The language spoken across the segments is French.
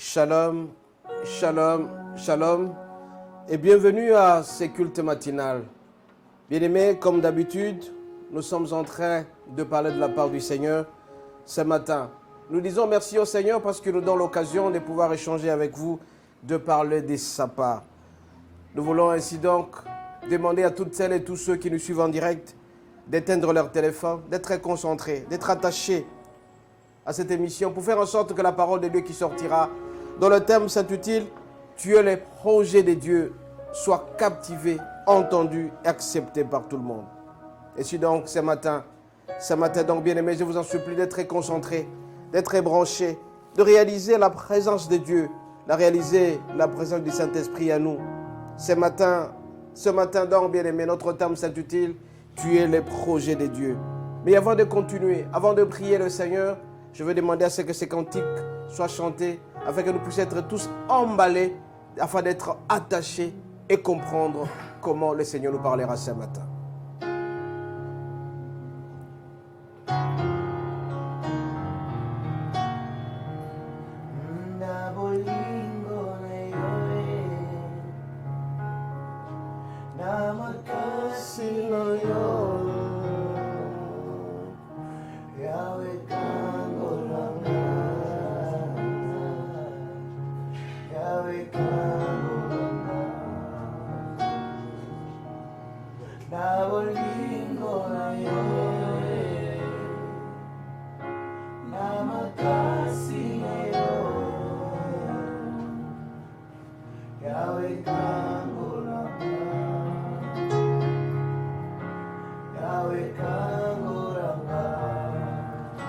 Shalom, shalom, shalom et bienvenue à ces cultes matinales. Bien-aimés, comme d'habitude, nous sommes en train de parler de la part du Seigneur ce matin. Nous disons merci au Seigneur parce qu'il nous donne l'occasion de pouvoir échanger avec vous, de parler de sa part. Nous voulons ainsi donc demander à toutes celles et tous ceux qui nous suivent en direct d'éteindre leur téléphone, d'être concentrés, d'être attachés à cette émission pour faire en sorte que la parole de Dieu qui sortira, dont le thème s'intitule « Tu es les projets de Dieu », soit captivé, entendu et accepté par tout le monde. Et si donc ce matin donc bien aimé, je vous en supplie d'être concentrés, d'être branchés, de réaliser la présence de Dieu, de réaliser la présence du Saint-Esprit à nous. Ce matin donc bien aimé, notre thème s'intitule « Tu es les projets de Dieu ». Mais avant de continuer, avant de prier le Seigneur, je veux demander à ce que ces cantiques soient chantés, afin que nous puissions être tous emballés, afin d'être attachés et comprendre comment le Seigneur nous parlera ce matin.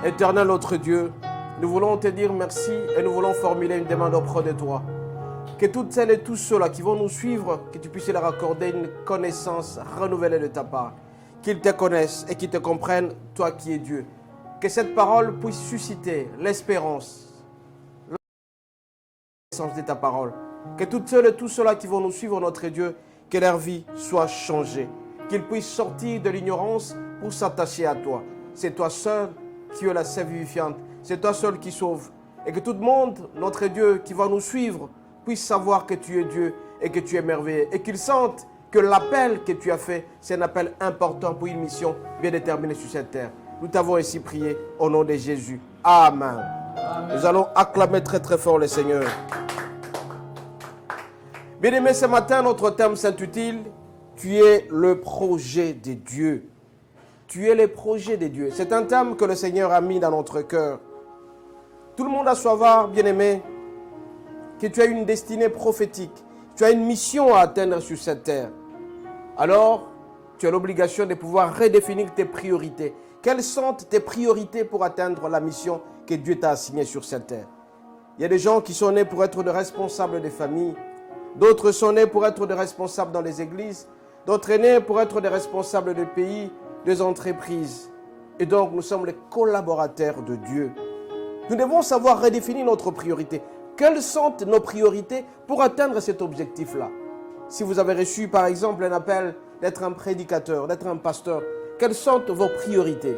Éternel notre Dieu, nous voulons te dire merci et nous voulons formuler une demande auprès de toi. Que toutes celles et tous ceux-là qui vont nous suivre, que tu puisses leur accorder une connaissance renouvelée de ta part. Qu'ils te connaissent et qu'ils te comprennent, toi qui es Dieu. Que cette parole puisse susciter l'espérance, la connaissance de ta parole. Que toutes celles et tous ceux-là qui vont nous suivre, notre Dieu, que leur vie soit changée. Qu'ils puissent sortir de l'ignorance pour s'attacher à toi. C'est toi seul qui es la sève vivifiante. C'est toi seul qui sauve. Et que tout le monde, notre Dieu, qui va nous suivre, puisse savoir que tu es Dieu et que tu es merveilleux. Et qu'ils sentent que l'appel que tu as fait, c'est un appel important pour une mission bien déterminée sur cette terre. Nous t'avons ainsi prié au nom de Jésus. Amen. Amen. Nous allons acclamer très très fort le Seigneur. Bien-aimés, ce matin, notre thème s'intitule « Tu es le projet de Dieu ». Tu es les projets de Dieu. C'est un thème que le Seigneur a mis dans notre cœur. Tout le monde a savoir, bien-aimé, que tu as une destinée prophétique. Tu as une mission à atteindre sur cette terre. Alors, tu as l'obligation de pouvoir redéfinir tes priorités. Quelles sont tes priorités pour atteindre la mission que Dieu t'a assignée sur cette terre? Il y a des gens qui sont nés pour être des responsables des familles. D'autres sont nés pour être des responsables dans les églises. D'autres nés pour être des responsables des pays, des entreprises. Et donc, nous sommes les collaborateurs de Dieu. Nous devons savoir redéfinir notre priorité. Quelles sont nos priorités pour atteindre cet objectif-là? Si vous avez reçu, par exemple, un appel d'être un prédicateur, d'être un pasteur, quelles sont vos priorités?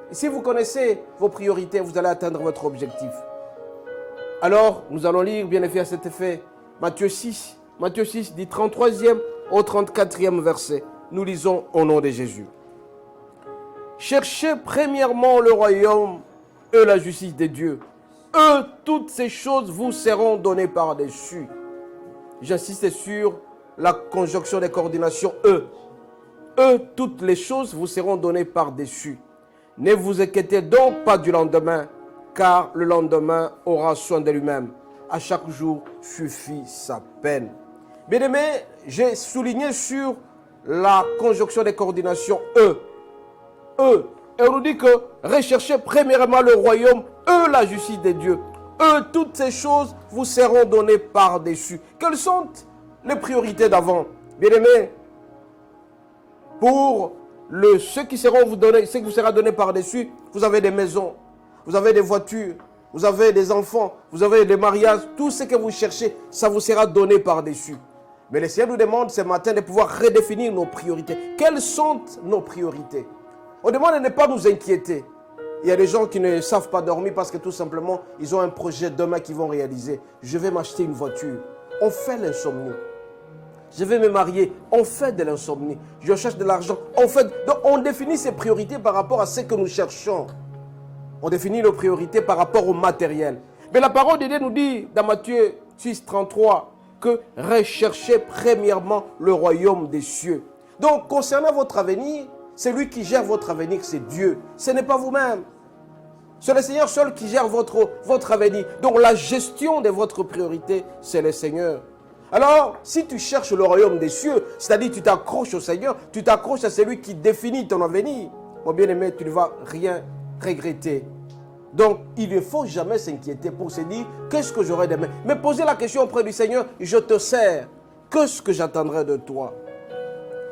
Et si vous connaissez vos priorités, vous allez atteindre votre objectif. Alors, nous allons lire, bien effet, à cet effet, Matthieu 6, du 33e au 34e verset. Nous lisons au nom de Jésus. Cherchez premièrement le royaume et la justice de Dieu. Eux, toutes ces choses vous seront données par-dessus. J'insiste sur la conjonction des coordinations eux. Eux, toutes les choses vous seront données par-dessus. Ne vous inquiétez donc pas du lendemain, car le lendemain aura soin de lui-même. À chaque jour suffit sa peine. Bien-aimés, j'ai souligné sur la conjonction des coordinations eux. Eux. Et on nous dit que recherchez premièrement le royaume, eux la justice de Dieu. Eux, toutes ces choses vous seront données par-dessus. Quelles sont les priorités d'avant? Bien-aimés, pour ce qui vous sera donné par-dessus, vous avez des maisons, vous avez des voitures, vous avez des enfants, vous avez des mariages, tout ce que vous cherchez, ça vous sera donné par-dessus. Mais le Seigneur nous demande ce matin de pouvoir redéfinir nos priorités. Quelles sont nos priorités? On demande de ne pas nous inquiéter. Il y a des gens qui ne savent pas dormir parce que tout simplement, ils ont un projet demain qu'ils vont réaliser. Je vais m'acheter une voiture. On fait l'insomnie. Je vais me marier. On fait de l'insomnie. Je cherche de l'argent. Donc on définit ses priorités par rapport à ce que nous cherchons. On définit nos priorités par rapport au matériel. Mais la parole de Dieu nous dit dans Matthieu 6, 33 que recherchez premièrement le royaume des cieux. Donc concernant votre avenir, celui qui gère votre avenir, c'est Dieu. Ce n'est pas vous-même. C'est le Seigneur seul qui gère votre avenir. Donc la gestion de votre priorité, c'est le Seigneur. Alors, si tu cherches le royaume des cieux, c'est-à-dire tu t'accroches au Seigneur, tu t'accroches à celui qui définit ton avenir, mon bien-aimé, tu ne vas rien regretter. Donc, il ne faut jamais s'inquiéter pour se dire, qu'est-ce que j'aurai demain? Mais poser la question auprès du Seigneur, je te sers. Qu'est-ce que j'attendrai de toi?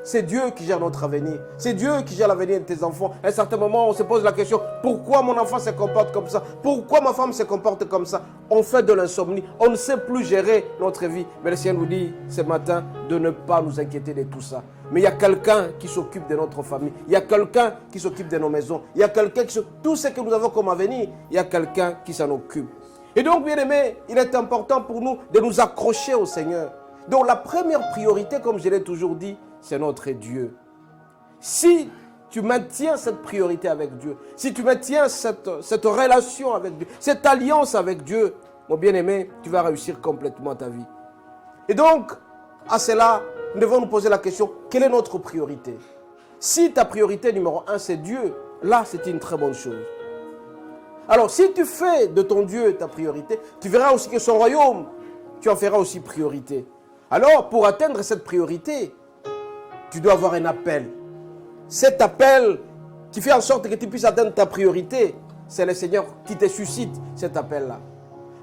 C'est Dieu qui gère notre avenir. C'est Dieu qui gère l'avenir de tes enfants. À un certain moment, on se pose la question, pourquoi mon enfant se comporte comme ça? Pourquoi ma femme se comporte comme ça? On fait de l'insomnie. On ne sait plus gérer notre vie. Mais le Seigneur nous dit ce matin de ne pas nous inquiéter de tout ça. Mais il y a quelqu'un qui s'occupe de notre famille. Il y a quelqu'un qui s'occupe de nos maisons. Il y a quelqu'un qui s'occupe de tout ce que nous avons comme avenir. Il y a quelqu'un qui s'en occupe. Et donc, bien aimé, il est important pour nous de nous accrocher au Seigneur. Donc, la première priorité, comme je l'ai toujours dit, c'est notre Dieu. Si tu maintiens cette priorité avec Dieu, si tu maintiens cette relation avec Dieu, cette alliance avec Dieu, mon bien-aimé, tu vas réussir complètement ta vie. Et donc, à cela, nous devons nous poser la question, quelle est notre priorité? Si ta priorité numéro 1, c'est Dieu, là, c'est une très bonne chose. Alors, si tu fais de ton Dieu ta priorité, tu verras aussi que son royaume, tu en feras aussi priorité. Alors, pour atteindre cette priorité, tu dois avoir un appel. Cet appel qui fait en sorte que tu puisses atteindre ta priorité, c'est le Seigneur qui te suscite cet appel-là.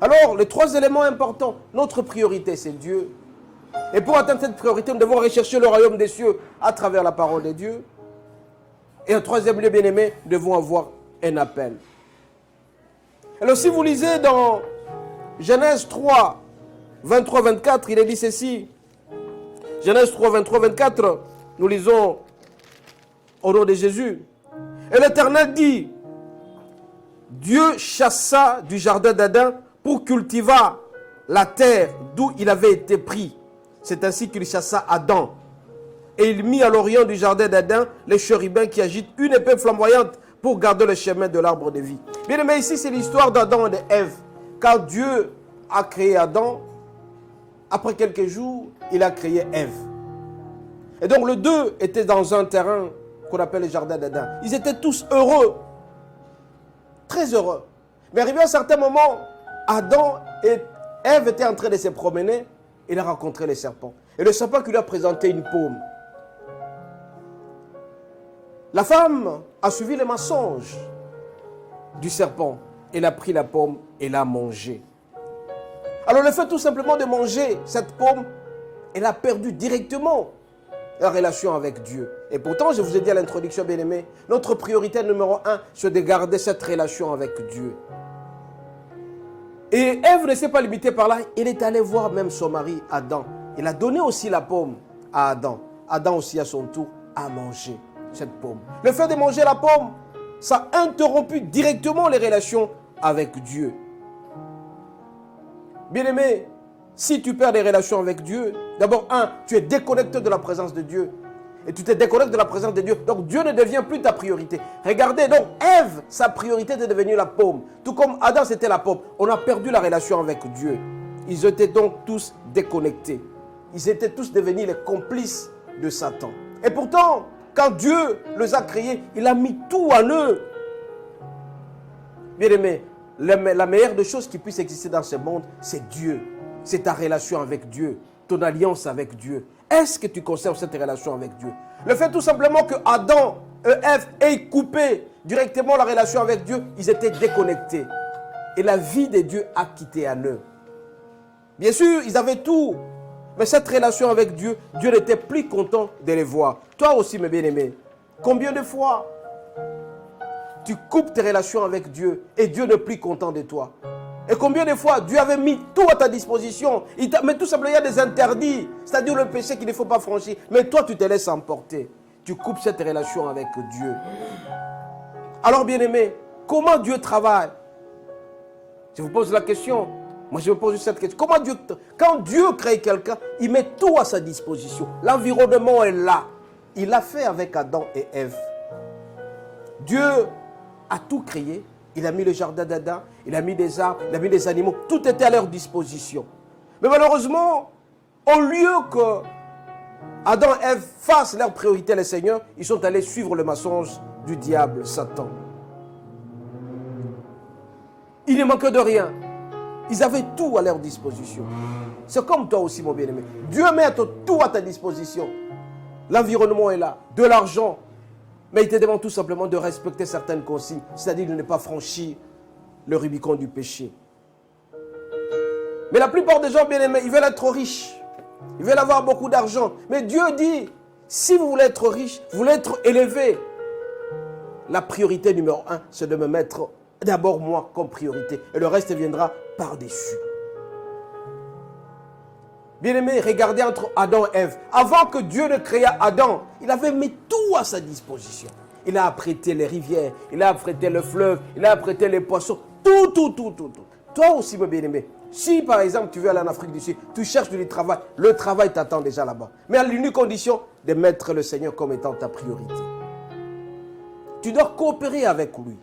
Alors, les trois éléments importants, notre priorité, c'est Dieu. Et pour atteindre cette priorité, nous devons rechercher le royaume des cieux à travers la parole de Dieu. Et en troisième lieu, bien-aimé, nous devons avoir un appel. Alors, si vous lisez dans Genèse 3, 23-24, il est dit ceci. Genèse 3, 23-24, nous lisons au nom de Jésus. Et l'Éternel dit, Dieu chassa du jardin d'Adam pour cultiver la terre d'où il avait été pris. C'est ainsi qu'il chassa Adam. Et il mit à l'orient du jardin d'Adam les chérubins qui agitent une épée flamboyante pour garder le chemin de l'arbre de vie. Bien aimé, ici c'est l'histoire d'Adam et d'Ève. Quand Dieu a créé Adam, après quelques jours, il a créé Ève. Et donc les deux étaient dans un terrain qu'on appelle le jardin d'Adam. Ils étaient tous heureux, très heureux. Mais arrivé à un certain moment, Adam et Ève étaient en train de se promener. Il a rencontré le serpent. Et le serpent qui lui a présenté une pomme. La femme a suivi les mensonges du serpent. Elle a pris la pomme et l'a mangée. Alors le fait tout simplement de manger cette pomme, elle a perdu directement la relation avec Dieu. Et pourtant, je vous ai dit à l'introduction, bien-aimé, notre priorité numéro 1, c'est de garder cette relation avec Dieu. Et Ève ne s'est pas limitée par là. Elle est allée voir même son mari, Adam. Il a donné aussi la pomme à Adam. Adam aussi, à son tour, a mangé cette pomme. Le fait de manger la pomme, ça a interrompu directement les relations avec Dieu. Bien-aimé, si tu perds des relations avec Dieu, d'abord, tu es déconnecté de la présence de Dieu. Et tu te déconnectes de la présence de Dieu. Donc Dieu ne devient plus ta priorité. Regardez, donc Ève, sa priorité est devenue la pomme. Tout comme Adam, c'était la pomme. On a perdu la relation avec Dieu. Ils étaient donc tous déconnectés. Ils étaient tous devenus les complices de Satan. Et pourtant, quand Dieu les a créés, il a mis tout en eux. Bien-aimé, la meilleure des choses qui puisse exister dans ce monde, c'est Dieu. C'est ta relation avec Dieu, ton alliance avec Dieu. Est-ce que tu conserves cette relation avec Dieu? Le fait tout simplement que Adam et Ève aient coupé directement la relation avec Dieu, ils étaient déconnectés. Et la vie de Dieu a quitté en eux. Bien sûr, ils avaient tout. Mais cette relation avec Dieu, Dieu n'était plus content de les voir. Toi aussi, mes bien-aimés, combien de fois tu coupes tes relations avec Dieu et Dieu n'est plus content de toi? Et combien de fois Dieu avait mis tout à ta disposition, mais tout simplement il y a des interdits, c'est-à-dire le péché qu'il ne faut pas franchir. Mais toi tu te laisses emporter, tu coupes cette relation avec Dieu. Alors bien-aimé, Comment Dieu travaille? Je vous pose la question. Moi, je me pose cette question. Comment Dieu, quand Dieu crée quelqu'un, il met tout à sa disposition. L'environnement est là. Il l'a fait avec Adam et Ève. Dieu a tout créé. Il a mis le jardin d'Adam, il a mis des arbres, il a mis des animaux. Tout était à leur disposition. Mais malheureusement, au lieu que Adam et Ève fassent leur priorité, les seigneurs, ils sont allés suivre le mensonge du diable, Satan. Il ne manquait de rien. Ils avaient tout à leur disposition. C'est comme toi aussi, mon bien-aimé. Dieu met tout à ta disposition. L'environnement est là, de l'argent. Mais il te demande tout simplement de respecter certaines consignes, c'est-à-dire de ne pas franchir le Rubicon du péché. Mais la plupart des gens, bien-aimés, ils veulent être riches. Ils veulent avoir beaucoup d'argent. Mais Dieu dit, si vous voulez être riche, vous voulez être élevé, la priorité numéro 1, c'est de me mettre d'abord moi comme priorité. Et le reste viendra par-dessus. Bien-aimés, regardez entre Adam et Ève. Avant que Dieu ne créât Adam, il avait mis tout à sa disposition. Il a apprêté les rivières, il a apprêté le fleuve, il a apprêté les poissons. Tout. Toi aussi, mon bien-aimé, si par exemple tu veux aller en Afrique du Sud, tu cherches du travail, le travail t'attend déjà là-bas. Mais à l'unique condition de mettre le Seigneur comme étant ta priorité. Tu dois coopérer avec lui.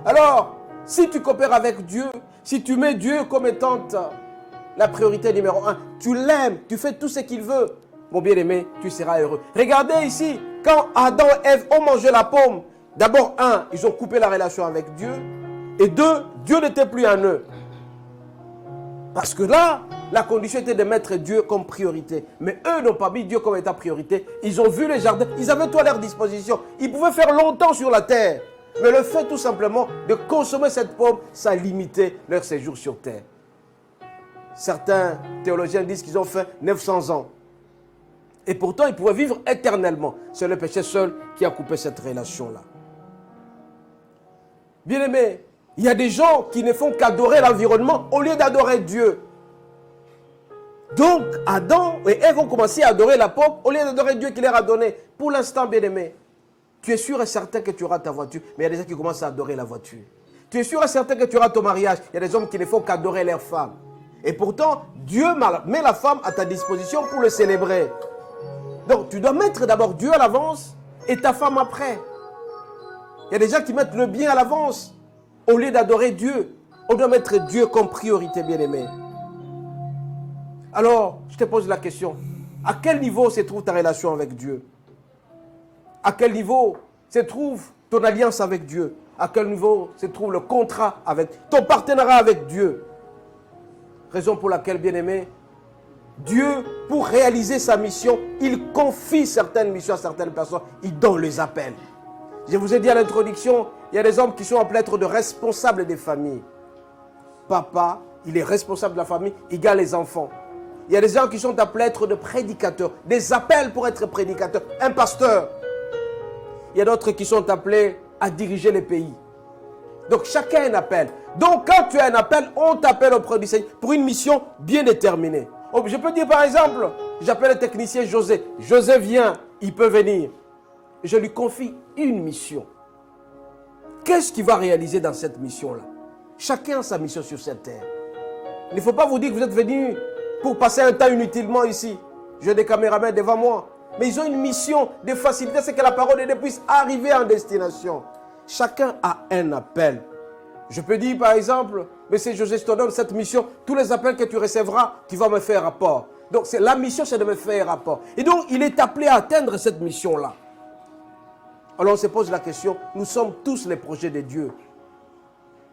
Alors, si tu coopères avec Dieu, si tu mets Dieu comme étant la priorité numéro 1, tu l'aimes, tu fais tout ce qu'il veut, mon bien-aimé, tu seras heureux. Regardez ici, quand Adam et Ève ont mangé la pomme, d'abord, ils ont coupé la relation avec Dieu, et 2, Dieu n'était plus en eux. Parce que là, la condition était de mettre Dieu comme priorité. Mais eux n'ont pas mis Dieu comme étant priorité. Ils ont vu les jardins, ils avaient tout à leur disposition. Ils pouvaient faire longtemps sur la terre. Mais le fait tout simplement de consommer cette pomme, ça limitait leur séjour sur terre. Certains théologiens disent qu'ils ont fait 900 ans. Et pourtant, ils pouvaient vivre éternellement. C'est le péché seul qui a coupé cette relation-là. Bien-aimés, il y a des gens qui ne font qu'adorer l'environnement au lieu d'adorer Dieu. Donc, Adam et Ève ont commencé à adorer la pomme au lieu d'adorer Dieu qui leur a donné. Pour l'instant, bien-aimé, tu es sûr et certain que tu auras ta voiture, mais il y a des gens qui commencent à adorer la voiture. Tu es sûr et certain que tu auras ton mariage. Il y a des hommes qui ne font qu'adorer leur femme. Et pourtant, Dieu met la femme à ta disposition pour le célébrer. Donc, tu dois mettre d'abord Dieu à l'avance et ta femme après. Il y a des gens qui mettent le bien à l'avance au lieu d'adorer Dieu. On doit mettre Dieu comme priorité, bien-aimé. Alors, je te pose la question. À quel niveau se trouve ta relation avec Dieu? À quel niveau se trouve ton alliance avec Dieu? À quel niveau se trouve le contrat avec ton partenariat avec Dieu? Raison pour laquelle, bien-aimé, Dieu, pour réaliser sa mission, il confie certaines missions à certaines personnes. Il donne les appels. Je vous ai dit à l'introduction, il y a des hommes qui sont appelés à être de responsables des familles. Papa, il est responsable de la famille, il garde les enfants. Il y a des gens qui sont appelés à être de prédicateurs, des appels pour être prédicateurs, un pasteur. Il y a d'autres qui sont appelés à diriger les pays. Donc chacun a un appel. Donc quand tu as un appel, on t'appelle auprès du Seigneur pour une mission bien déterminée. Je peux dire par exemple, j'appelle le technicien José. José vient, il peut venir. Je lui confie une mission. Qu'est-ce qu'il va réaliser dans cette mission-là? Chacun a sa mission sur cette terre. Il ne faut pas vous dire que vous êtes venus pour passer un temps inutilement ici. J'ai des caméramans devant moi. Mais ils ont une mission de faciliter ce que la parole de Dieu puisse arriver en destination. Chacun a un appel. Je peux dire par exemple, Monsieur José, je te donne cette mission. Tous les appels que tu recevras, tu vas me faire rapport. Donc la mission, c'est de me faire rapport. Et donc, il est appelé à atteindre cette mission-là. Alors on se pose la question, nous sommes tous les projets de Dieu.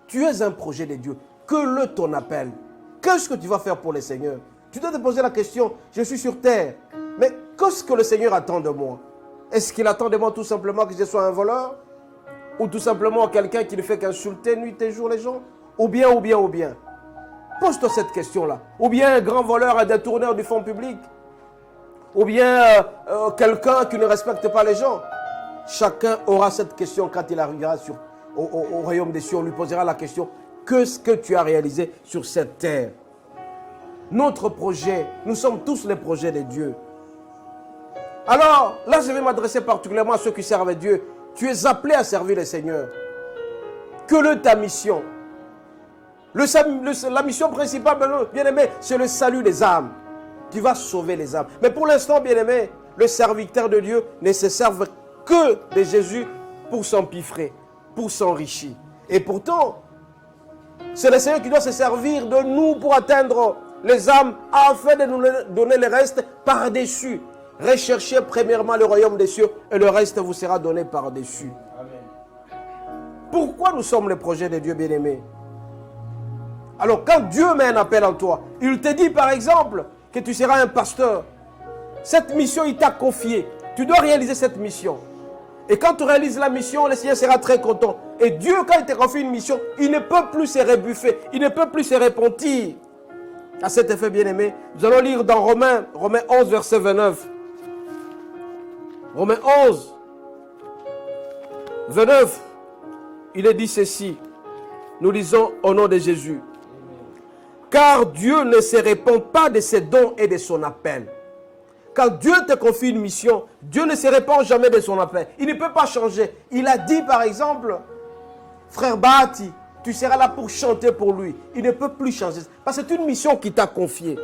Tu es un projet de Dieu. Que ton appel? Qu'est-ce que tu vas faire pour le Seigneur? Tu dois te poser la question, je suis sur terre, mais qu'est-ce que le Seigneur attend de moi? Est-ce qu'il attend de moi tout simplement que je sois un voleur? Ou tout simplement quelqu'un qui ne fait qu'insulter nuit et jour les gens? Ou bien. Pose-toi cette question-là. Ou bien un grand voleur, un détourneur du fonds public? Ou bien quelqu'un qui ne respecte pas les gens? Chacun aura cette question quand il arrivera au royaume des cieux. On lui posera la question, qu'est-ce que tu as réalisé sur cette terre? Notre projet, nous sommes tous les projets de Dieu. Alors, là je vais m'adresser particulièrement à ceux qui servent Dieu. Tu es appelé à servir le Seigneur. quelle est ta mission? La mission principale, bien-aimé, c'est le salut des âmes. Tu vas sauver les âmes. Mais pour l'instant, bien-aimé, le serviteur de Dieu ne se serve que de Jésus pour s'empiffrer, pour s'enrichir. Et pourtant, c'est le Seigneur qui doit se servir de nous pour atteindre les âmes afin de nous donner le reste par-dessus. Recherchez premièrement le royaume des cieux et le reste vous sera donné par-dessus. Pourquoi nous sommes le projet de Dieu, bien-aimé? Alors quand Dieu met un appel en toi, il te dit par exemple que tu seras un pasteur. Cette mission, il t'a confiée. Tu dois réaliser cette mission. Et quand tu réalises la mission, le Seigneur sera très content. Et Dieu, quand il te confie une mission, il ne peut plus se rebuffer. Il ne peut plus se repentir. À cet effet, bien-aimé, nous allons lire dans Romains 11, verset 29. Romains 11, 29, il est dit ceci. Nous lisons au nom de Jésus. Car Dieu ne se répand pas de ses dons et de son appel. Quand Dieu te confie une mission, Dieu ne se répand jamais de son appel. Il ne peut pas changer. Il a dit par exemple, frère Bahati, tu seras là pour chanter pour lui. Il ne peut plus changer. Parce que c'est une mission qu'il t'a confiée.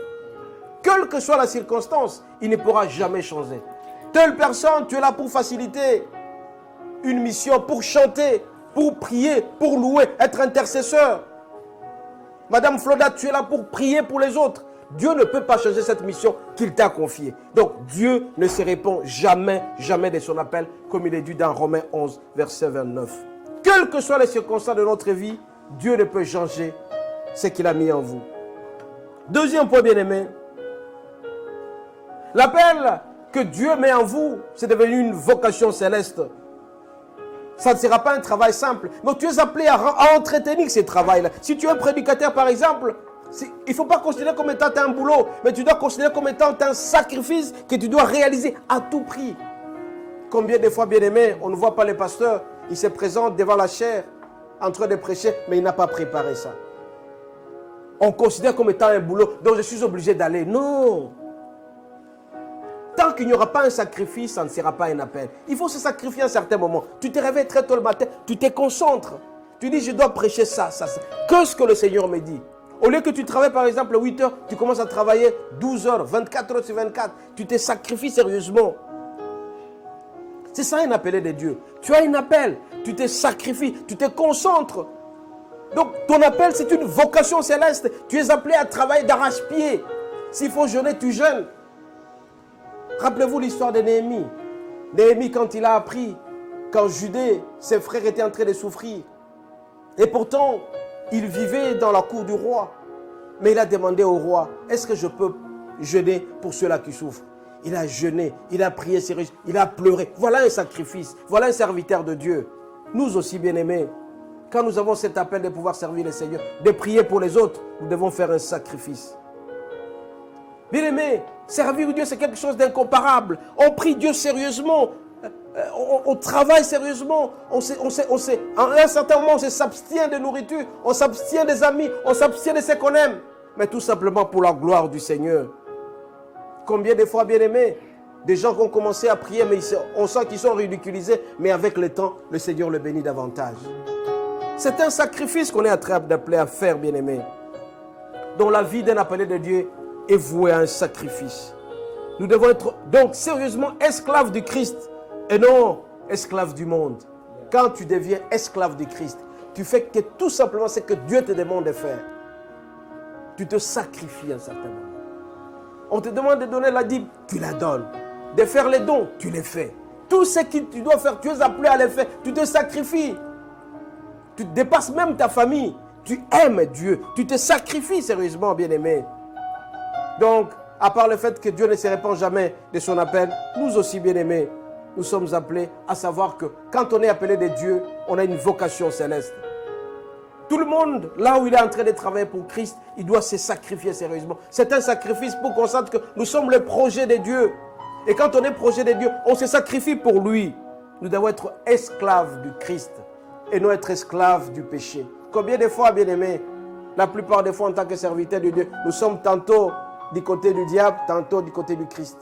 Quelle que soit la circonstance, il ne pourra jamais changer. Telle personne, tu es là pour faciliter une mission, pour chanter, pour prier, pour louer, être intercesseur. Madame Floda, tu es là pour prier pour les autres. Dieu ne peut pas changer cette mission qu'il t'a confiée. Donc, Dieu ne se répond jamais, jamais de son appel, comme il est dit dans Romains 11, verset 29. Quelles que soient les circonstances de notre vie, Dieu ne peut changer ce qu'il a mis en vous. Deuxième point, bien-aimé. L'appel que Dieu met en vous, c'est devenu une vocation céleste. Ça ne sera pas un travail simple. Donc tu es appelé à entretenir ce travail-là. Si tu es un prédicateur, par exemple, il ne faut pas considérer comme étant un boulot, mais tu dois considérer comme étant un sacrifice que tu dois réaliser à tout prix. Combien de fois, bien-aimé, on ne voit pas les pasteurs, ils se présentent devant la chaire, en train de prêcher, mais il n'a pas préparé ça. On considère comme étant un boulot, donc je suis obligé d'aller. Non! Tant qu'il n'y aura pas un sacrifice, ça ne sera pas un appel. Il faut se sacrifier à un certain moment. Tu te réveilles très tôt le matin, tu te concentres. Tu dis, je dois prêcher ça. Qu'est-ce que le Seigneur me dit? Au lieu que tu travailles par exemple 8 heures, tu commences à travailler 12 heures, 24 heures sur 24. Tu te sacrifies sérieusement. C'est ça un appel de Dieu. Tu as un appel, tu te sacrifies, tu te concentres. Donc ton appel, c'est une vocation céleste. Tu es appelé à travailler d'arrache-pied. S'il faut jeûner, tu jeûnes. Rappelez-vous l'histoire de Néhémie. Néhémie, quand il a appris qu'en Judée, ses frères étaient en train de souffrir. Et pourtant, il vivait dans la cour du roi. Mais il a demandé au roi, est-ce que je peux jeûner pour ceux-là qui souffrent? Il a jeûné, il a prié sérieusement, il a pleuré. Voilà un sacrifice, voilà un serviteur de Dieu. Nous aussi, bien-aimés, quand nous avons cet appel de pouvoir servir le Seigneur, de prier pour les autres, nous devons faire un sacrifice. Bien-aimés, servir Dieu, c'est quelque chose d'incomparable. On prie Dieu sérieusement. On travaille sérieusement. À un certain moment, on s'abstient de nourriture. On s'abstient des amis. On s'abstient de ceux qu'on aime. Mais tout simplement pour la gloire du Seigneur. Combien de fois, bien-aimés, des gens qui ont commencé à prier, mais on sent qu'ils sont ridiculisés. Mais avec le temps, le Seigneur le bénit davantage. C'est un sacrifice qu'on est en train d'appeler à faire, bien-aimés. Dans la vie d'un appelé de Dieu, est voué à un sacrifice. Nous devons être donc sérieusement esclaves du Christ et non esclaves du monde. Quand tu deviens esclave du Christ, tu fais que tout simplement ce que Dieu te demande de faire. Tu te sacrifies à un certain moment. On te demande de donner la dîme, tu la donnes. De faire les dons, tu les fais. Tout ce que tu dois faire, tu es appelé à les faire. Tu te sacrifies. Tu dépasses même ta famille. Tu aimes Dieu. Tu te sacrifies sérieusement, bien-aimé. Donc, à part le fait que Dieu ne se répand jamais de son appel, nous aussi, bien-aimés, nous sommes appelés à savoir que quand on est appelé de Dieu, on a une vocation céleste. Tout le monde, là où il est en train de travailler pour Christ, il doit se sacrifier sérieusement. C'est un sacrifice pour qu'on sente que nous sommes le projet de Dieu. Et quand on est projet de Dieu, on se sacrifie pour lui. Nous devons être esclaves du Christ et non être esclaves du péché. Combien de fois, bien-aimés, la plupart des fois en tant que serviteurs de Dieu, nous sommes tantôt du côté du diable, tantôt du côté du Christ.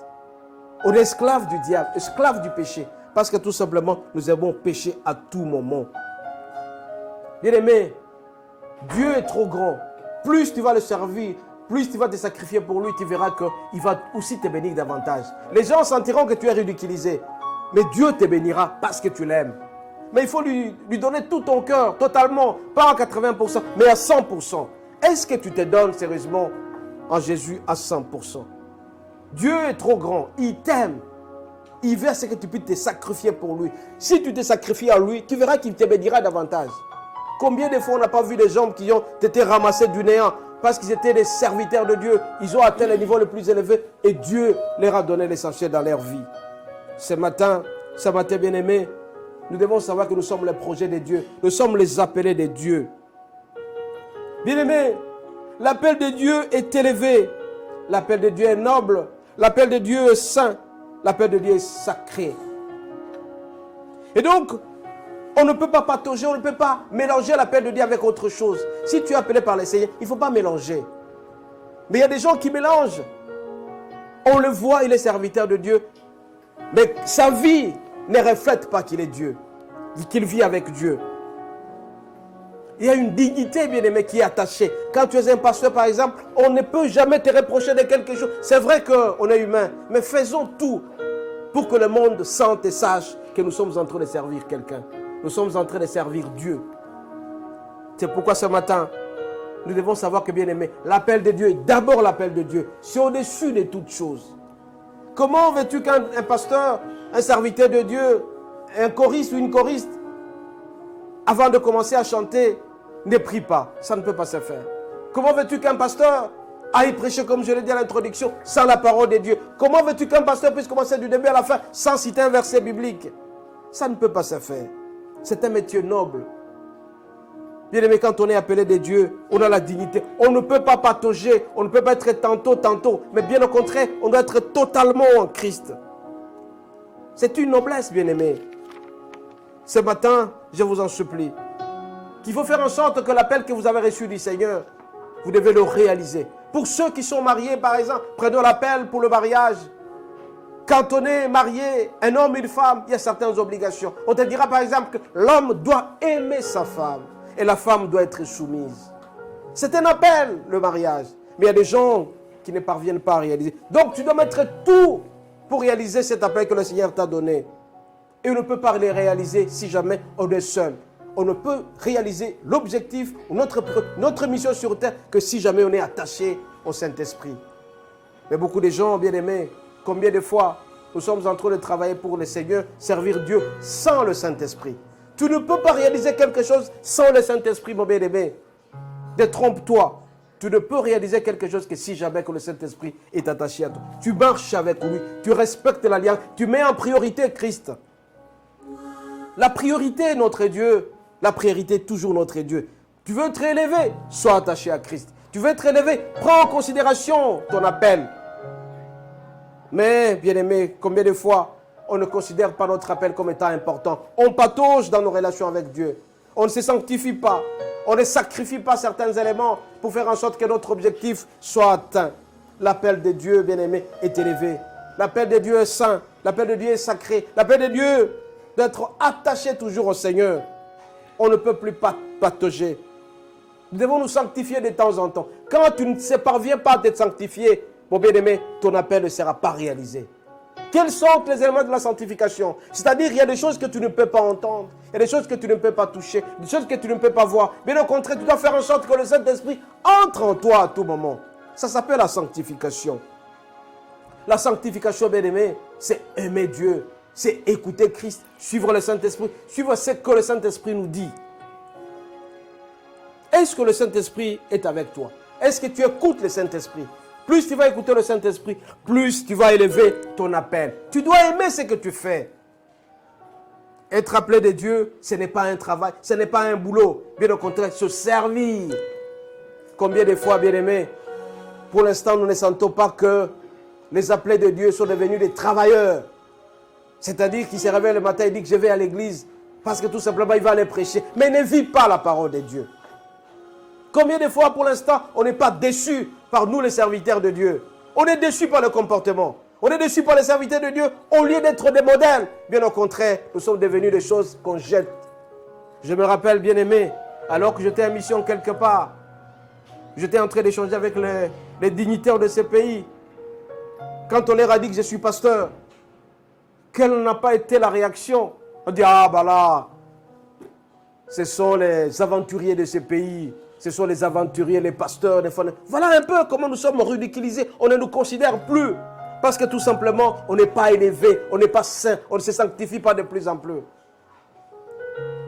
On est esclave du diable, esclave du péché. Parce que tout simplement, nous avons péché à tout moment. Bien-aimé, Dieu est trop grand. Plus tu vas le servir, plus tu vas te sacrifier pour lui, tu verras qu'il va aussi te bénir davantage. Les gens sentiront que tu es ridiculisé. Mais Dieu te bénira parce que tu l'aimes. Mais il faut lui donner tout ton cœur, totalement, pas à 80%, mais à 100%. Est-ce que tu te donnes sérieusement en Jésus à 100%? Dieu est trop grand, il t'aime. Il veut à ce que tu puisses te sacrifier pour lui. Si tu te sacrifies à lui, tu verras qu'il te bénira davantage. Combien de fois on n'a pas vu des gens qui ont été ramassés du néant parce qu'ils étaient des serviteurs de Dieu. Ils ont atteint le niveau le plus élevé et Dieu leur a donné l'essentiel dans leur vie. Ce matin bien-aimé, nous devons savoir que nous sommes les projets de Dieu. Nous sommes les appelés de Dieu. Bien-aimé, l'appel de Dieu est élevé. L'appel de Dieu est noble. L'appel de Dieu est saint. L'appel de Dieu est sacré. Et donc, on ne peut pas patauger, on ne peut pas mélanger l'appel de Dieu avec autre chose. Si tu es appelé par le Seigneur, il ne faut pas mélanger. Mais il y a des gens qui mélangent. On le voit, il est serviteur de Dieu. Mais sa vie ne reflète pas qu'il est Dieu, qu'il vit avec Dieu. Il y a une dignité, bien-aimé, qui est attachée. Quand tu es un pasteur, par exemple, on ne peut jamais te reprocher de quelque chose. C'est vrai qu'on est humain, mais faisons tout pour que le monde sente et sache que nous sommes en train de servir quelqu'un. Nous sommes en train de servir Dieu. C'est pourquoi ce matin, nous devons savoir que, bien-aimé, l'appel de Dieu est d'abord l'appel de Dieu. C'est au-dessus de toutes choses. Comment veux-tu qu'un pasteur, un serviteur de Dieu, un choriste ou une choriste, avant de commencer à chanter, ne prie pas? Ça ne peut pas se faire. Comment veux-tu qu'un pasteur aille prêcher, comme je l'ai dit à l'introduction, sans la parole de Dieu? Comment veux-tu qu'un pasteur puisse commencer du début à la fin sans citer un verset biblique? Ça ne peut pas se faire. C'est un métier noble. Bien-aimé, quand on est appelé de Dieu, on a la dignité. On ne peut pas patauger, on ne peut pas être tantôt, mais bien au contraire, on doit être totalement en Christ. C'est une noblesse, bien-aimé. Ce matin, je vous en supplie, qu'il faut faire en sorte que l'appel que vous avez reçu du Seigneur, vous devez le réaliser. Pour ceux qui sont mariés, par exemple, prenons l'appel pour le mariage. Quand on est marié, un homme et une femme, il y a certaines obligations. On te dira par exemple que l'homme doit aimer sa femme et la femme doit être soumise. C'est un appel, le mariage. Mais il y a des gens qui ne parviennent pas à réaliser. Donc tu dois mettre tout pour réaliser cet appel que le Seigneur t'a donné. Et on ne peut pas les réaliser si jamais on est seul. On ne peut réaliser l'objectif, notre mission sur terre, que si jamais on est attaché au Saint-Esprit. Mais beaucoup de gens, bien aimés, combien de fois nous sommes en train de travailler pour le Seigneur, servir Dieu sans le Saint-Esprit. Tu ne peux pas réaliser quelque chose sans le Saint-Esprit, mon bien-aimé. Détrompe-toi. Tu ne peux réaliser quelque chose que si jamais que le Saint-Esprit est attaché à toi. Tu marches avec lui, tu respectes l'alliance, tu mets en priorité Christ. La priorité est notre Dieu. La priorité est toujours notre Dieu. Tu veux être élevé, sois attaché à Christ. Tu veux être élevé, prends en considération ton appel. Mais, bien-aimé, combien de fois on ne considère pas notre appel comme étant important? On patauge dans nos relations avec Dieu. On ne se sanctifie pas. On ne sacrifie pas certains éléments pour faire en sorte que notre objectif soit atteint. L'appel de Dieu, bien-aimé, est élevé. L'appel de Dieu est saint. L'appel de Dieu est sacré. L'appel de Dieu d'être attaché toujours au Seigneur. On ne peut plus patauger. Nous devons nous sanctifier de temps en temps. Quand tu ne parviens pas à te sanctifier, mon bien-aimé, ton appel ne sera pas réalisé. Quels sont les éléments de la sanctification? C'est-à-dire, il y a des choses que tu ne peux pas entendre, il y a des choses que tu ne peux pas toucher, des choses que tu ne peux pas voir. Mais au contraire, tu dois faire en sorte que le Saint-Esprit entre en toi à tout moment. Ça s'appelle la sanctification. La sanctification, bien-aimé, c'est aimer Dieu, c'est écouter Christ, suivre le Saint-Esprit, suivre ce que le Saint-Esprit nous dit. Est-ce que le Saint-Esprit est avec toi? Est-ce que tu écoutes le Saint-Esprit? Plus tu vas écouter le Saint-Esprit, plus tu vas élever ton appel. Tu dois aimer ce que tu fais. Être appelé de Dieu, ce n'est pas un travail, ce n'est pas un boulot. Bien au contraire, se servir. Combien de fois, bien-aimés, pour l'instant, nous ne sentons pas que les appelés de Dieu sont devenus des travailleurs. C'est-à-dire qu'il se réveille le matin et dit que je vais à l'église parce que tout simplement, il va aller prêcher. Mais il ne vit pas la parole de Dieu. Combien de fois, pour l'instant, on n'est pas déçu par nous, les serviteurs de Dieu? On est déçu par le comportement. On est déçu par les serviteurs de Dieu au lieu d'être des modèles. Bien au contraire, nous sommes devenus des choses qu'on jette. Je me rappelle, bien aimé, alors que j'étais en mission quelque part. J'étais en train d'échanger avec les dignitaires de ces pays. Quand on leur a dit que je suis pasteur, quelle n'a pas été la réaction? On dit, ah bah là, ce sont les aventuriers de ces pays, ce sont les aventuriers, les pasteurs, les fans. Voilà un peu comment nous sommes ridiculisés, on ne nous considère plus. Parce que tout simplement, on n'est pas élevé, on n'est pas saint, on ne se sanctifie pas de plus en plus.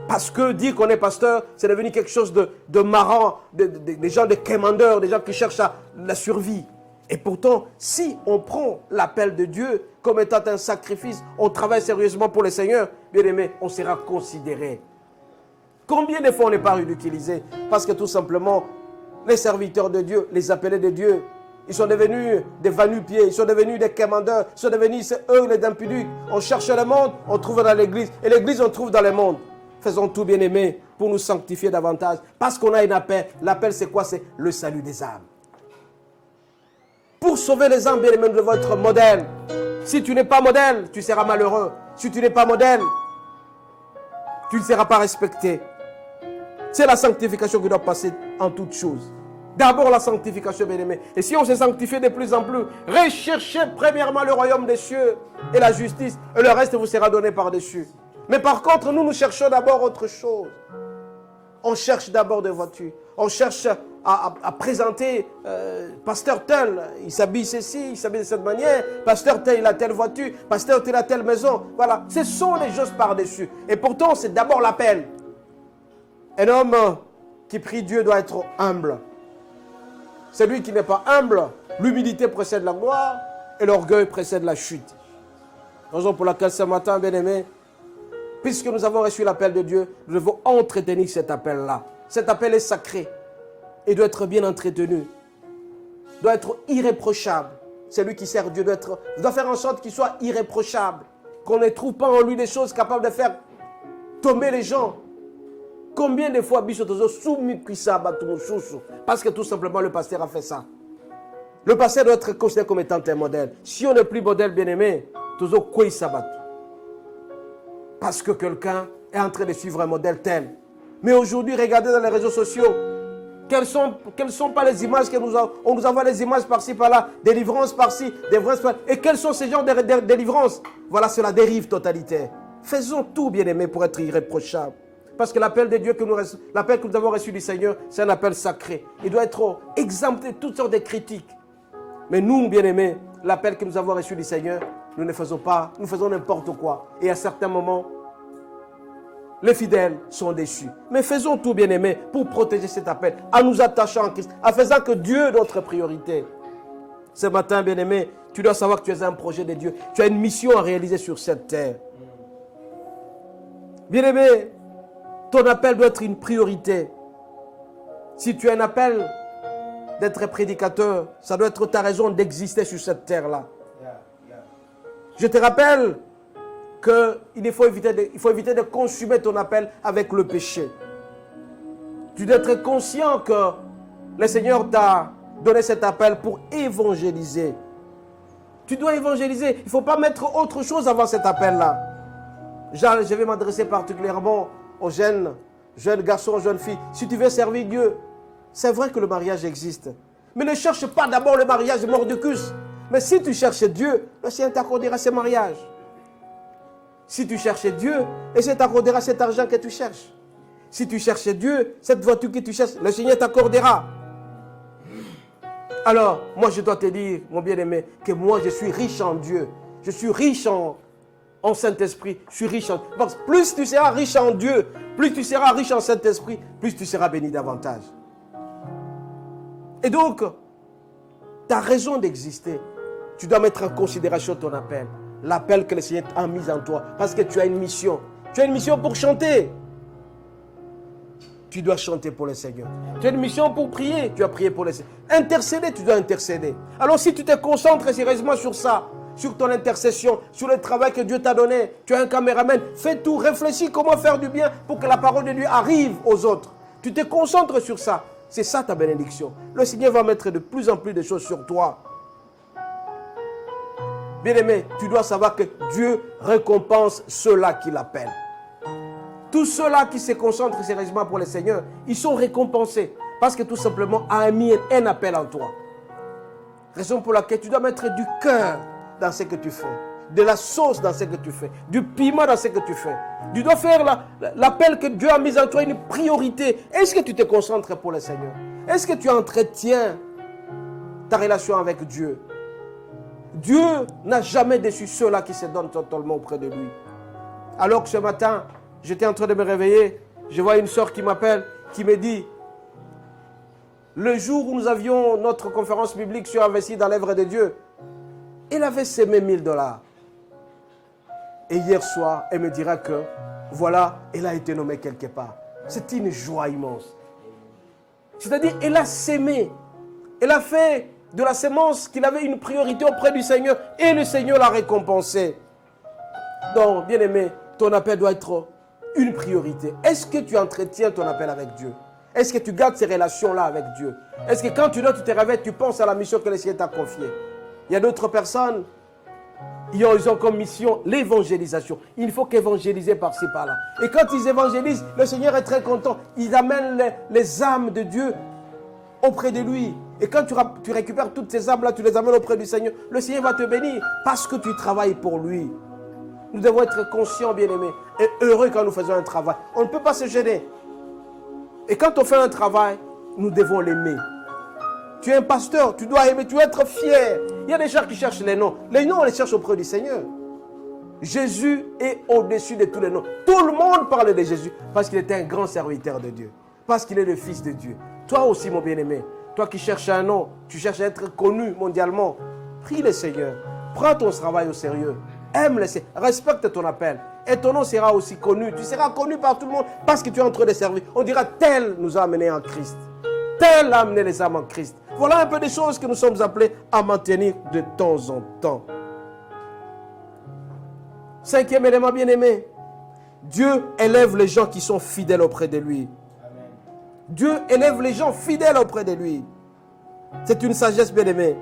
Parce que dire qu'on est pasteur, c'est devenu quelque chose de marrant, des gens de quémandeurs, des gens qui cherchent la survie. Et pourtant, si on prend l'appel de Dieu comme étant un sacrifice, on travaille sérieusement pour le Seigneur, bien aimé, on sera considéré. Combien de fois on n'est pas ridiculisé? Parce que tout simplement, les serviteurs de Dieu, les appelés de Dieu, ils sont devenus des va-nu-pieds, ils sont devenus des quémandeurs, ils sont devenus, c'est eux les impudiques. On cherche le monde, on trouve dans l'église, et l'église on trouve dans le monde. Faisons tout, bien aimé, pour nous sanctifier davantage. Parce qu'on a un appel. L'appel, c'est quoi? C'est le salut des âmes. Pour sauver les âmes, bien aimé, nous devons être modèle. Si tu n'es pas modèle, tu seras malheureux. Si tu n'es pas modèle, tu ne seras pas respecté. C'est la sanctification qui doit passer en toutes choses. D'abord la sanctification, bien aimé. Et si on se sanctifie de plus en plus, recherchez premièrement le royaume des cieux et la justice, et le reste vous sera donné par-dessus. Mais par contre, nous cherchons d'abord autre chose. On cherche d'abord des voitures. On cherche à présenter pasteur tel, il s'habille ceci, il s'habille de cette manière. Pasteur tel, il a telle voiture. Pasteur tel, il a telle maison. Voilà, ce sont les choses par-dessus. Et pourtant, c'est d'abord l'appel. Un homme qui prie Dieu doit être humble. Celui qui n'est pas humble, l'humilité précède la gloire et l'orgueil précède la chute. Raison pour laquelle ce matin, bien-aimés, puisque nous avons reçu l'appel de Dieu, nous devons entretenir cet appel-là. Cet appel est sacré et doit être bien entretenu. Doit être irréprochable. Celui qui sert Dieu doit faire en sorte qu'il soit irréprochable. Qu'on ne trouve pas en lui des choses capables de faire tomber les gens. Combien de fois parce que tout simplement le pasteur a fait ça. Le pasteur doit être considéré comme étant un modèle. Si on n'est plus modèle, bien-aimé, toujours quoi sabat. Parce que quelqu'un est en train de suivre un modèle tel. Mais aujourd'hui, regardez dans les réseaux sociaux, quelles sont pas les images que on nous envoie les images par-ci, par-là, délivrance par-ci, délivrance par-là. Et quels sont ces genres de délivrances? Voilà, c'est la dérive totalitaire. Faisons tout, bien-aimés, pour être irréprochables. Parce que l'appel de Dieu, l'appel que nous avons reçu du Seigneur, c'est un appel sacré. Il doit être exempté de toutes sortes de critiques. Mais nous, bien-aimés, l'appel que nous avons reçu du Seigneur, nous ne faisons pas, nous faisons n'importe quoi. Et à certains moments, les fidèles sont déçus. Mais faisons tout, bien-aimés, pour protéger cet appel, en nous attachant à Christ, en faisant que Dieu est notre priorité. Ce matin, bien-aimé, tu dois savoir que tu es un projet de Dieu. Tu as une mission à réaliser sur cette terre. Bien-aimé, ton appel doit être une priorité. Si tu as un appel d'être prédicateur, ça doit être ta raison d'exister sur cette terre-là. Je te rappelle qu'il faut éviter de consumer ton appel avec le péché. Tu dois être conscient que le Seigneur t'a donné cet appel pour évangéliser. Tu dois évangéliser. Il ne faut pas mettre autre chose avant cet appel-là. Je vais m'adresser particulièrement aux jeunes garçons, jeunes filles. Si tu veux servir Dieu, c'est vrai que le mariage existe. Mais ne cherche pas d'abord le mariage mordicus. Mais si tu cherches Dieu, le Seigneur t'accordera ce mariage. Si tu cherches Dieu, le Seigneur t'accordera cet argent que tu cherches. Si tu cherches Dieu, cette voiture que tu cherches, le Seigneur t'accordera. Alors, moi je dois te dire, mon bien-aimé, que moi je suis riche en Dieu. Je suis riche en Saint-Esprit, je suis riche en... Donc, plus tu seras riche en Dieu, plus tu seras riche en Saint-Esprit, plus tu seras béni davantage. Et donc, tu as raison d'exister. Tu dois mettre en considération ton appel. L'appel que le Seigneur a mis en toi. Parce que tu as une mission. Tu as une mission pour chanter. Tu dois chanter pour le Seigneur. Tu as une mission pour prier. Tu dois prier pour le Seigneur. Intercéder, tu dois intercéder. Alors si tu te concentres sérieusement sur ça, sur ton intercession, sur le travail que Dieu t'a donné, tu as un caméraman, fais tout, réfléchis comment faire du bien pour que la parole de Dieu arrive aux autres. Tu te concentres sur ça. C'est ça ta bénédiction. Le Seigneur va mettre de plus en plus de choses sur toi. Bien-aimé, tu dois savoir que Dieu récompense ceux-là qui l'appellent. Tous ceux-là qui se concentrent sérieusement pour le Seigneur, ils sont récompensés. Parce que tout simplement, a mis un appel en toi. Raison pour laquelle tu dois mettre du cœur dans ce que tu fais. De la sauce dans ce que tu fais. Du piment dans ce que tu fais. Tu dois faire l'appel que Dieu a mis en toi une priorité. Est-ce que tu te concentres pour le Seigneur? Est-ce que tu entretiens ta relation avec Dieu? Dieu n'a jamais déçu ceux-là qui se donnent totalement auprès de lui. Alors que ce matin, j'étais en train de me réveiller, je vois une soeur qui m'appelle, qui me dit, le jour où nous avions notre conférence biblique sur investir dans l'œuvre de Dieu, elle avait semé $1000. Et hier soir, elle me dira que, voilà, elle a été nommée quelque part. C'est une joie immense. C'est-à-dire, elle a sémé, elle a fait de la sémence qu'il avait une priorité auprès du Seigneur et le Seigneur l'a récompensé. Donc, bien-aimé, ton appel doit être une priorité. Est-ce que tu entretiens ton appel avec Dieu? Est-ce que tu gardes ces relations-là avec Dieu? Est-ce que quand tu te réveilles, tu penses à la mission que le Seigneur t'a confiée? Il y a d'autres personnes, ils ont comme mission l'évangélisation. Il faut qu'évangéliser par-ci, par-là. Et quand ils évangélisent, le Seigneur est très content. Ils amènent les âmes de Dieu auprès de lui. Et quand tu récupères toutes ces âmes-là, tu les amènes auprès du Seigneur, le Seigneur va te bénir parce que tu travailles pour lui. Nous devons être conscients, bien-aimés, et heureux quand nous faisons un travail. On ne peut pas se gêner. Et quand on fait un travail, nous devons l'aimer. Tu es un pasteur, tu dois aimer, tu dois être fier. Il y a des gens qui cherchent les noms. Les noms, on les cherche auprès du Seigneur. Jésus est au-dessus de tous les noms. Tout le monde parle de Jésus parce qu'il était un grand serviteur de Dieu. Parce qu'il est le Fils de Dieu. Toi aussi, mon bien-aimé, toi qui cherches un nom, tu cherches à être connu mondialement, prie le Seigneur. Prends ton travail au sérieux. Aime le Seigneur. Respecte ton appel. Et ton nom sera aussi connu. Tu seras connu par tout le monde parce que tu es en train de servir. On dira, tel nous a amenés en Christ. Tel a amené les âmes en Christ. Voilà un peu des choses que nous sommes appelés à maintenir de temps en temps. Cinquième élément bien-aimé. Dieu élève les gens qui sont fidèles auprès de lui. Amen. Dieu élève les gens fidèles auprès de lui. C'est une sagesse bien-aimée.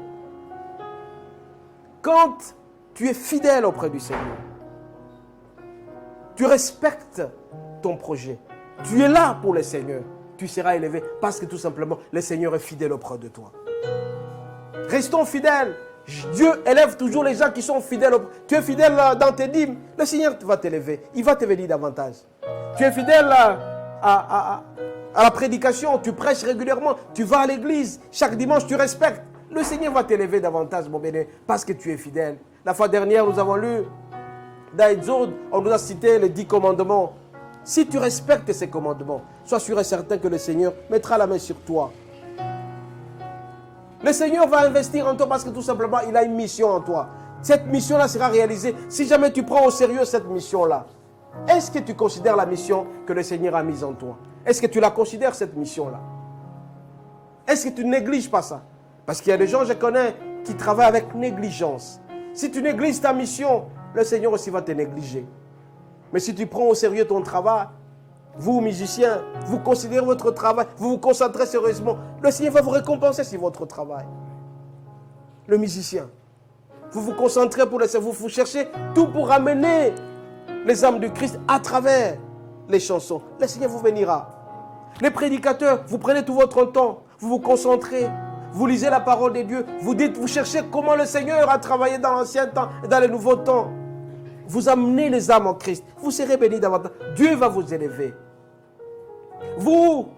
Quand tu es fidèle auprès du Seigneur, tu respectes ton projet, tu es là pour le Seigneur, tu seras élevé parce que tout simplement le Seigneur est fidèle auprès de toi. Restons fidèles. Dieu élève toujours les gens qui sont fidèles. Tu es fidèle dans tes dîmes, le Seigneur va t'élever, il va te bénir davantage. Tu es fidèle à la prédication, tu prêches régulièrement, tu vas à l'église, chaque dimanche tu respectes. Le Seigneur va t'élever davantage, mon béni, parce que tu es fidèle. La fois dernière, nous avons lu dans Exode, on nous a cité les 10 commandements. Si tu respectes ces commandements, sois sûr et certain que le Seigneur mettra la main sur toi. Le Seigneur va investir en toi parce que tout simplement, il a une mission en toi. Cette mission-là sera réalisée si jamais tu prends au sérieux cette mission-là. Est-ce que tu considères la mission que le Seigneur a mise en toi? Est-ce que tu la considères cette mission-là? Est-ce que tu ne négliges pas ça? Parce qu'il y a des gens, je connais, qui travaillent avec négligence. Si tu négliges ta mission, le Seigneur aussi va te négliger. Mais si tu prends au sérieux ton travail, vous musiciens, vous considérez votre travail, vous vous concentrez sérieusement, le Seigneur va vous récompenser sur votre travail. Le musicien, vous vous concentrez pour le Seigneur, vous cherchez tout pour amener les âmes de Christ à travers les chansons. Le Seigneur vous bénira. Les prédicateurs, vous prenez tout votre temps, vous vous concentrez, vous lisez la parole de Dieu, vous dites, vous cherchez comment le Seigneur a travaillé dans l'ancien temps et dans les nouveaux temps. Vous amenez les âmes en Christ, vous serez bénis davantage. Dieu va vous élever. Vous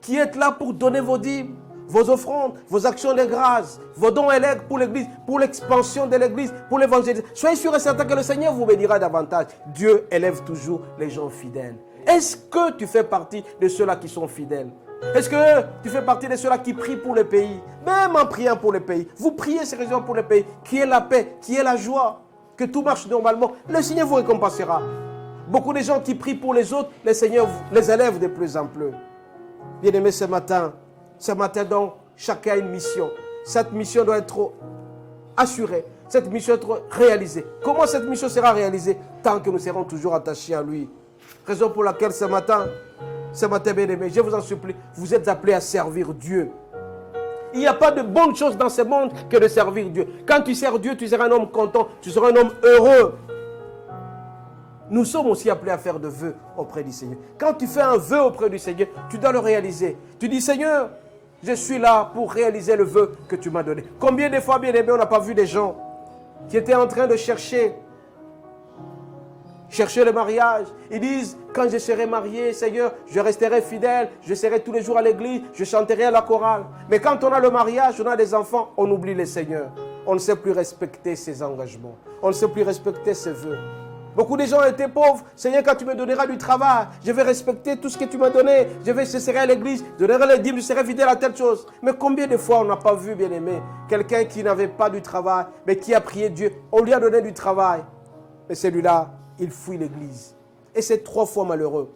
qui êtes là pour donner vos dîmes, vos offrandes, vos actions de grâce, vos dons et legs pour l'église, pour l'expansion de l'église, pour l'évangélisation. Soyez sûr et certain que le Seigneur vous bénira davantage. Dieu élève toujours les gens fidèles. Est-ce que tu fais partie de ceux-là qui sont fidèles? Est-ce que tu fais partie de ceux-là qui prient pour le pays? Même en priant pour le pays, vous priez sérieusement pour le pays, qui est la paix, qui est la joie, que tout marche normalement. Le Seigneur vous récompensera. Beaucoup de gens qui prient pour les autres, le Seigneur les élève de plus en plus. Bien-aimés, ce matin donc, chacun a une mission. Cette mission doit être assurée. Cette mission doit être réalisée. Comment cette mission sera réalisée? Tant que nous serons toujours attachés à lui. Raison pour laquelle ce matin, bien-aimés, je vous en supplie, vous êtes appelés à servir Dieu. Il n'y a pas de bonne chose dans ce monde que de servir Dieu. Quand tu sers Dieu, tu seras un homme content, tu seras un homme heureux. Nous sommes aussi appelés à faire de vœux auprès du Seigneur. Quand tu fais un vœu auprès du Seigneur, tu dois le réaliser. Tu dis, Seigneur, je suis là pour réaliser le vœu que tu m'as donné. Combien de fois, bien aimé, on n'a pas vu des gens qui étaient en train de chercher le mariage. Ils disent, quand je serai marié, Seigneur, je resterai fidèle, je serai tous les jours à l'église, je chanterai à la chorale. Mais quand on a le mariage, on a des enfants, on oublie le Seigneur. On ne sait plus respecter ses engagements. On ne sait plus respecter ses vœux. Beaucoup de gens étaient pauvres. Seigneur, quand tu me donneras du travail, je vais respecter tout ce que tu m'as donné. Je serai à l'église, je donnerai les dîmes, je serai fidèle à telle chose. Mais combien de fois on n'a pas vu, bien aimé, quelqu'un qui n'avait pas du travail, mais qui a prié Dieu, on lui a donné du travail. Mais celui-là, il fuit l'église. Et c'est 3 fois malheureux.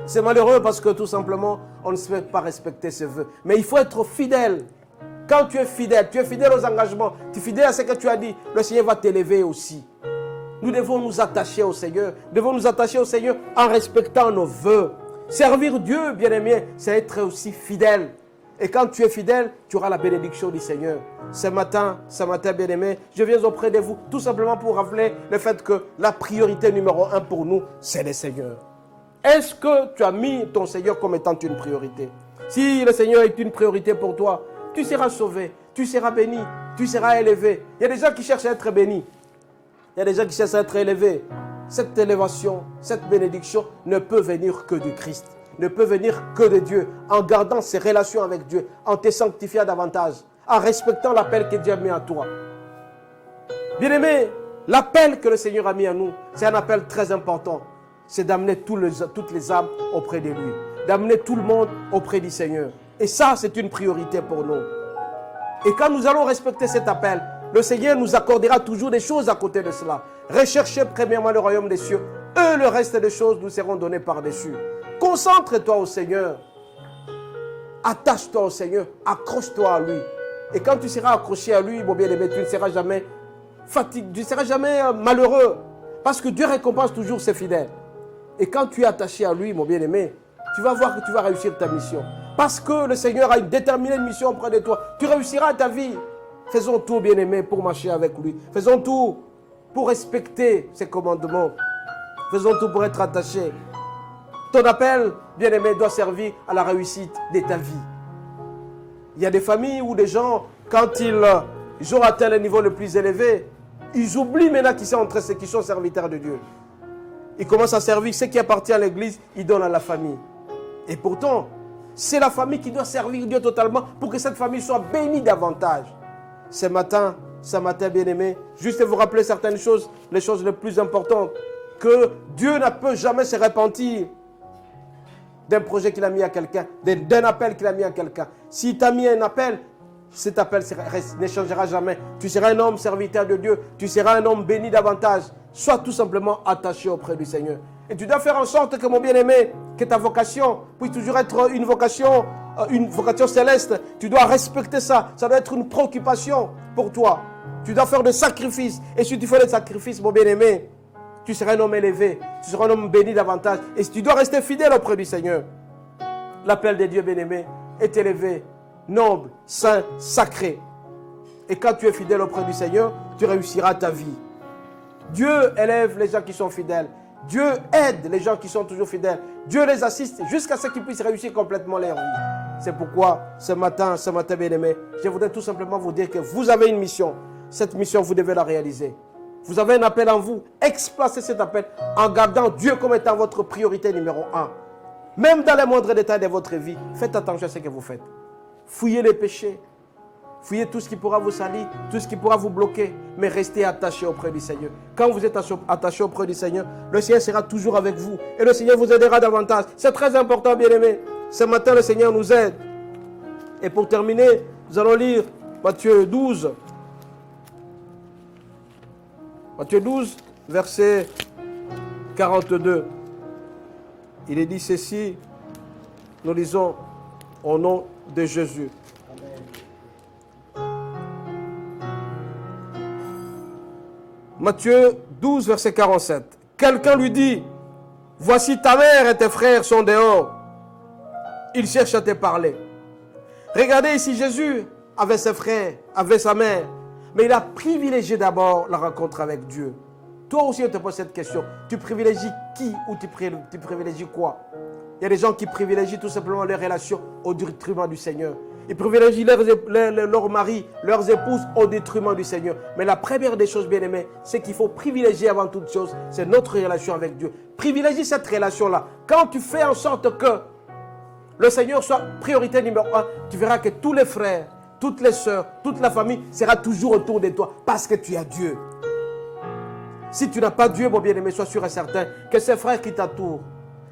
C'est malheureux parce que tout simplement, on ne sait pas respecter ses vœux. Mais il faut être fidèle. Quand tu es fidèle aux engagements, tu es fidèle à ce que tu as dit, le Seigneur va t'élever aussi. Nous devons nous attacher au Seigneur. Nous devons nous attacher au Seigneur en respectant nos vœux. Servir Dieu, bien-aimé, c'est être aussi fidèle. Et quand tu es fidèle, tu auras la bénédiction du Seigneur. Ce matin, bien-aimé, je viens auprès de vous tout simplement pour rappeler le fait que la priorité numéro 1 pour nous, c'est le Seigneur. Est-ce que tu as mis ton Seigneur comme étant une priorité? Si le Seigneur est une priorité pour toi, tu seras sauvé, tu seras béni, tu seras élevé. Il y a des gens qui cherchent à être bénis. Il y a des gens qui cherchent à être élevés. Cette élévation, cette bénédiction ne peut venir que du Christ. Ne peut venir que de Dieu. En gardant ses relations avec Dieu. En te sanctifiant davantage. En respectant l'appel que Dieu a mis à toi. Bien-aimé, l'appel que le Seigneur a mis à nous, c'est un appel très important. C'est d'amener toutes les âmes auprès de lui. D'amener tout le monde auprès du Seigneur. Et ça, c'est une priorité pour nous. Et quand nous allons respecter cet appel, le Seigneur nous accordera toujours des choses à côté de cela. Recherchez premièrement le royaume des cieux. Et le reste des choses nous seront données par-dessus. Concentre-toi au Seigneur. Attache-toi au Seigneur. Accroche-toi à lui. Et quand tu seras accroché à lui, mon bien-aimé, tu ne seras jamais fatigué, tu ne seras jamais malheureux. Parce que Dieu récompense toujours ses fidèles. Et quand tu es attaché à lui, mon bien-aimé, tu vas voir que tu vas réussir ta mission. Parce que le Seigneur a déterminé une mission auprès de toi. Tu réussiras ta vie. Faisons tout, bien-aimé, pour marcher avec lui. Faisons tout pour respecter ses commandements. Faisons tout pour être attachés. Ton appel, bien-aimé, doit servir à la réussite de ta vie. Il y a des familles où des gens, quand ils ont atteint le niveau le plus élevé, ils oublient maintenant qu'ils sont entre ceux qui sont serviteurs de Dieu. Ils commencent à servir ce qui appartient à l'église, ils donnent à la famille. Et pourtant, c'est la famille qui doit servir Dieu totalement pour que cette famille soit bénie davantage. Ce matin, bien-aimé, juste vous rappeler certaines choses, les choses les plus importantes, que Dieu ne peut jamais se repentir d'un projet qu'il a mis à quelqu'un, d'un appel qu'il a mis à quelqu'un. S'il t'a mis un appel, cet appel ne changera jamais. Tu seras un homme serviteur de Dieu, tu seras un homme béni davantage. Sois tout simplement attaché auprès du Seigneur. Et tu dois faire en sorte que, mon bien-aimé, que ta vocation puisse toujours être une vocation céleste. Tu dois respecter ça. Ça doit être une préoccupation pour toi. Tu dois faire des sacrifices. Et si tu fais des sacrifices, mon bien-aimé, tu seras un homme élevé. Tu seras un homme béni davantage. Et tu dois rester fidèle auprès du Seigneur. L'appel de Dieu, bien-aimé, est élevé, noble, saint, sacré. Et quand tu es fidèle auprès du Seigneur, tu réussiras ta vie. Dieu élève les gens qui sont fidèles. Dieu aide les gens qui sont toujours fidèles. Dieu les assiste jusqu'à ce qu'ils puissent réussir complètement leur vie. C'est pourquoi ce matin, bien-aimé, je voudrais tout simplement vous dire que vous avez une mission. Cette mission, vous devez la réaliser. Vous avez un appel en vous. Exploitez cet appel en gardant Dieu comme étant votre priorité numéro 1. Même dans les moindres détails de votre vie, faites attention à ce que vous faites. Fouillez les péchés. Fouillez tout ce qui pourra vous salir, tout ce qui pourra vous bloquer, mais restez attaché auprès du Seigneur. Quand vous êtes attaché auprès du Seigneur, le Seigneur sera toujours avec vous et le Seigneur vous aidera davantage. C'est très important, bien-aimés. Ce matin, le Seigneur nous aide. Et pour terminer, nous allons lire Matthieu 12. Matthieu 12, verset 42. Il est dit ceci, nous lisons au nom de Jésus. Matthieu 12, verset 47. Quelqu'un lui dit, voici ta mère et tes frères sont dehors. Ils cherchent à te parler. Regardez ici, Jésus avait ses frères, avait sa mère, mais il a privilégié d'abord la rencontre avec Dieu. Toi aussi, je te pose cette question. Tu privilégies qui ou tu privilégies quoi? Il y a des gens qui privilégient tout simplement leurs relations au détriment du Seigneur. Ils privilégient leurs maris, leurs épouses au détriment du Seigneur. Mais la première des choses, bien aimés, c'est qu'il faut privilégier avant toute chose, c'est notre relation avec Dieu. Privilégie cette relation-là. Quand tu fais en sorte que le Seigneur soit priorité numéro 1, tu verras que tous les frères, toutes les sœurs, toute la famille sera toujours autour de toi parce que tu as Dieu. Si tu n'as pas Dieu, mon bien-aimé, sois sûr et certain que ces frères qui t'entourent,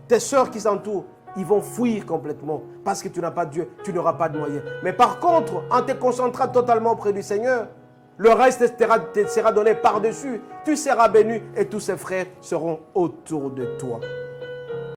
tes sœurs qui s'entourent, ils vont fuir complètement parce que tu n'as pas Dieu, tu n'auras pas de moyens. Mais par contre, en te concentrant totalement auprès du Seigneur, le reste te sera donné par-dessus. Tu seras béni et tous ces frères seront autour de toi.